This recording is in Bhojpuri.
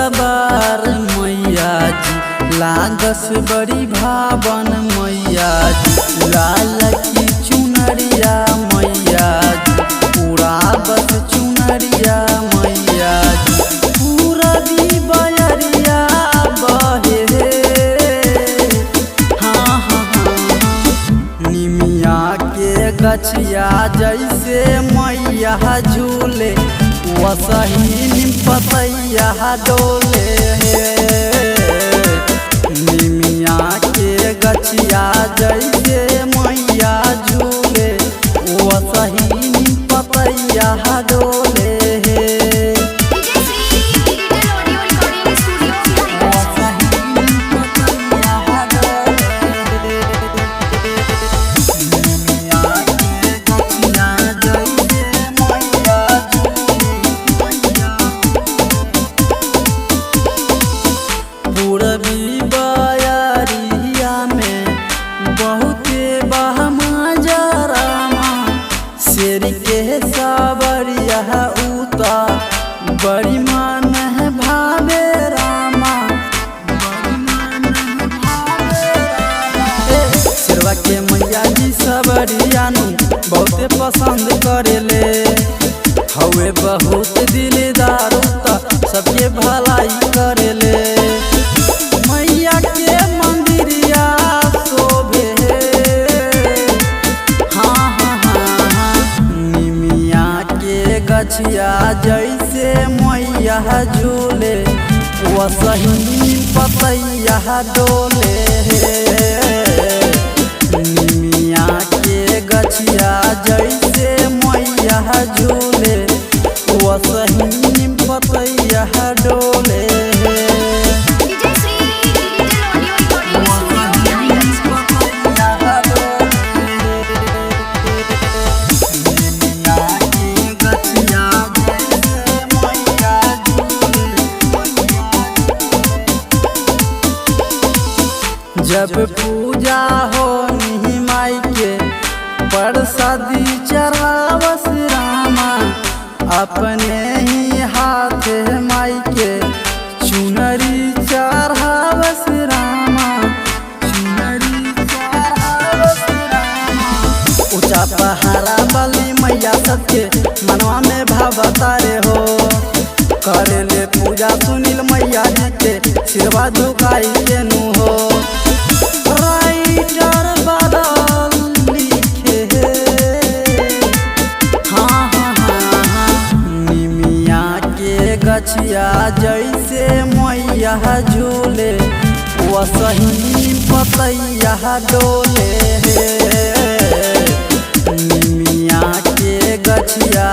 सवार मैया जी लागस बड़ी भावन मैया जी। लाल की चुनरिया मैया जी पूरा बस चुनरिया मैया जी। पूरा भी बयरिया बहे हाँ हाँ हाँ। निमिया के गछिया जैसे मैया झूले वसही पतैया डोले। निमिया के गछिया जैसे मैया झूले वसही पतैया डोले। पूरबी बयरिया में बहुते बहमा जरामा शेर के सावरिया उता बड़ी मन भावे रामा। शेरवा के मैया जी सबरिया नु बहुते पसंद करेले। हवे बहुत दिलदार उता सबके भलाई करेले। मैया के मंदिरिया शोभे हाँ हाँ हाँ हाँ। निमिया के गछिया जैसे मैया झूले वसही पतैया डोले। निमिया के गछिया जैसे मैया झूले वसही पतैया डोले। जब पूजा हो माई के प्रसादी चढ़ावस रामा अपने ही हाथ माई के चुनरी चढ़ावस रामा। चुनरी चढ़ावस रामा। ऊंचा पहाड़ा वाली मैया सबके मनवा में भावतारे हो। करेले पूजा सुनील मैया जी के सिरवा झुकाई के नु हो। राइटर बदल लिखे हाँ हाँ हाँ हाँ। निमिया के गछिया जैसे मैया झूले वसही पतैया डोले। निमिया के गछिया